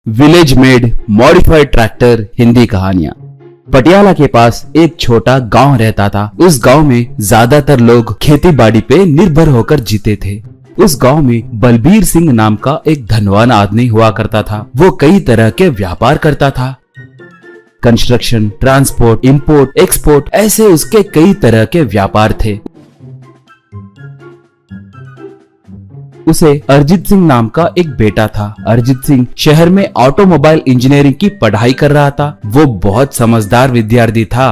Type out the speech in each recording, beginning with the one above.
Village made modified tractor Hindi कहानियां। पटियाला के पास एक छोटा गांव रहता था। उस गांव में ज्यादातर लोग खेती बाड़ी पे निर्भर होकर जीते थे। उस गांव में बलबीर सिंह नाम का एक धनवान आदमी हुआ करता था। वो कई तरह के व्यापार करता था। कंस्ट्रक्शन, ट्रांसपोर्ट, इंपोर्ट, एक्सपोर्ट, ऐसे उसके कई तरह के व्यापार थे। उसे अरिजीत सिंह नाम का एक बेटा था। अरिजीत सिंह शहर में ऑटोमोबाइल इंजीनियरिंग की पढ़ाई कर रहा था। वो बहुत समझदार विद्यार्थी था।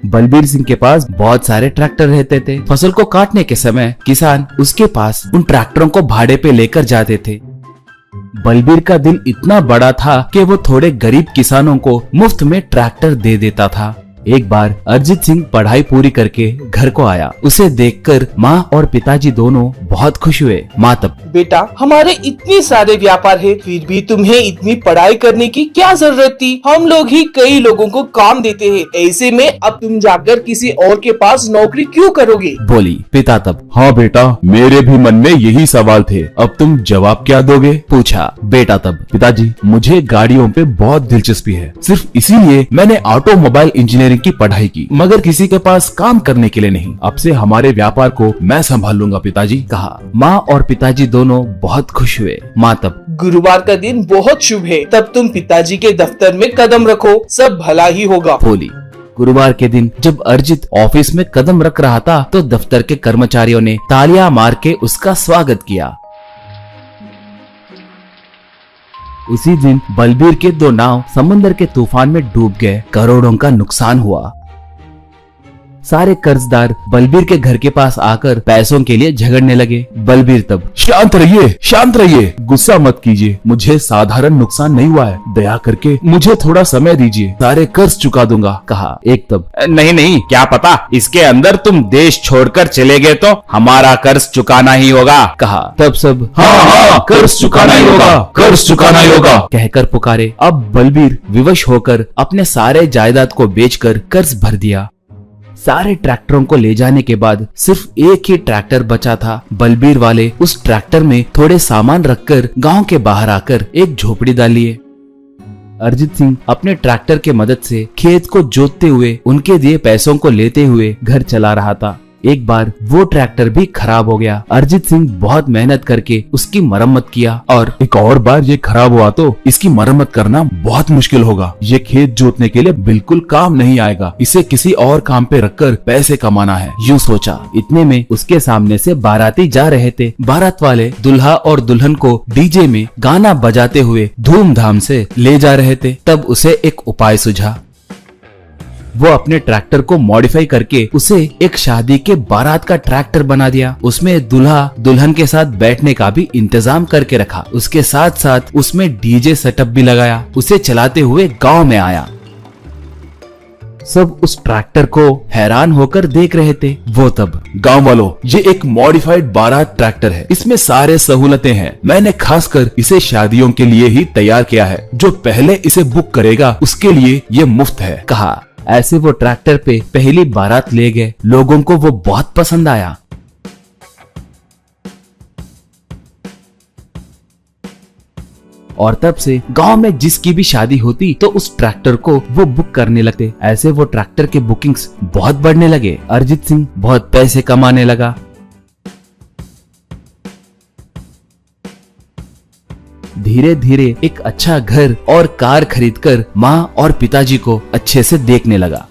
बलबीर सिंह के पास बहुत सारे ट्रैक्टर रहते थे। फसल को काटने के समय किसान उसके पास उन ट्रैक्टरों को भाड़े पे लेकर जाते थे। बलबीर का दिल इतना बड़ा था कि वो थोड़े गरीब किसानों को मुफ्त में ट्रैक्टर दे देता था। एक बार अरिजीत सिंह पढ़ाई पूरी करके घर को आया। उसे देखकर माँ और पिताजी दोनों बहुत खुश हुए। माँ तब, बेटा, हमारे इतने सारे व्यापार है, फिर भी तुम्हें इतनी पढ़ाई करने की क्या जरूरत थी? हम लोग ही कई लोगों को काम देते हैं। ऐसे में अब तुम जाकर किसी और के पास नौकरी क्यों करोगे? बोली। पिता तब, हाँ बेटा, मेरे भी मन में यही सवाल थे। अब तुम जवाब क्या दोगे? पूछा। बेटा तब, पिताजी, मुझे गाड़ियों पे बहुत दिलचस्पी है। सिर्फ इसीलिए मैंने ऑटोमोबाइल इंजीनियरिंग की पढ़ाई की, मगर किसी के पास काम करने के लिए नहीं। अब से हमारे व्यापार को मैं संभाल लूंगा पिताजी, कहा। माँ और पिताजी दोनों बहुत खुश हुए। माँ तब, गुरुवार का दिन बहुत शुभ है। तब तुम पिताजी के दफ्तर में कदम रखो, सब भला ही होगा। बोली। गुरुवार के दिन जब अरिजीत ऑफिस में कदम रख रहा था तो दफ्तर के कर्मचारियों ने तालियां मार के उसका स्वागत किया। उसी दिन बलबीर के 2 नाव समुद्र के तूफान में डूब गए। करोड़ों का नुकसान हुआ। सारे कर्जदार बलबीर के घर के पास आकर पैसों के लिए झगड़ने लगे। बलबीर तब, शांत रहिए, गुस्सा मत कीजिए। मुझे साधारण नुकसान नहीं हुआ है। दया करके मुझे थोड़ा समय दीजिए, सारे कर्ज चुका दूंगा, कहा। एक तब, नहीं, क्या पता इसके अंदर तुम देश छोड़कर चले गए तो हमारा कर्ज चुकाना ही होगा, कहा। तब सब हाँ, कर्ज चुकाना ही होगा कहकर पुकारे। अब बलबीर विवश होकर अपने सारे जायदाद को बेचकर कर्ज भर दिया। सारे ट्रैक्टरों को ले जाने के बाद सिर्फ एक ही ट्रैक्टर बचा था। बलबीर वाले उस ट्रैक्टर में थोड़े सामान रखकर गांव के बाहर आकर एक झोपड़ी डालिए। अरिजीत सिंह अपने ट्रैक्टर के मदद से खेत को जोतते हुए उनके दिए पैसों को लेते हुए घर चला रहा था। एक बार वो ट्रैक्टर भी खराब हो गया। अरिजीत सिंह बहुत मेहनत करके उसकी मरम्मत किया और एक और बार ये खराब हुआ तो इसकी मरम्मत करना बहुत मुश्किल होगा। ये खेत जोतने के लिए बिल्कुल काम नहीं आएगा। इसे किसी और काम पे रखकर पैसे कमाना है, यूं सोचा। इतने में उसके सामने से बाराती जा रहे थे। बारात वाले दुल्हा और दुल्हन को डीजे में गाना बजाते हुए धूमधाम से ले जा रहे थे। तब उसे एक उपाय सूझा। वो अपने ट्रैक्टर को मॉडिफाई करके उसे एक शादी के बारात का ट्रैक्टर बना दिया। उसमें दूल्हा दुल्हन के साथ बैठने का भी इंतजाम करके रखा। उसके साथ साथ उसमें डीजे सेटअप भी लगाया। उसे चलाते हुए गांव में आया। सब उस ट्रैक्टर को हैरान होकर देख रहे थे। वो तब, गांव वालों, ये एक मॉडिफाइड बारात ट्रैक्टर है। इसमें सारे सहूलतें हैं। मैंने खासकर इसे शादियों के लिए ही तैयार किया है। जो पहले इसे बुक करेगा उसके लिए ये मुफ्त है, कहा। ऐसे वो ट्रैक्टर पे पहली बारात ले गए। लोगों को वो बहुत पसंद आया। और तब से गांव में जिसकी भी शादी होती तो उस ट्रैक्टर को वो बुक करने लगते। ऐसे वो ट्रैक्टर के बुकिंग्स बहुत बढ़ने लगे। अरिजीत सिंह बहुत पैसे कमाने लगा। धीरे धीरे एक अच्छा घर और कार खरीदकर माँ और पिताजी को अच्छे से देखने लगा।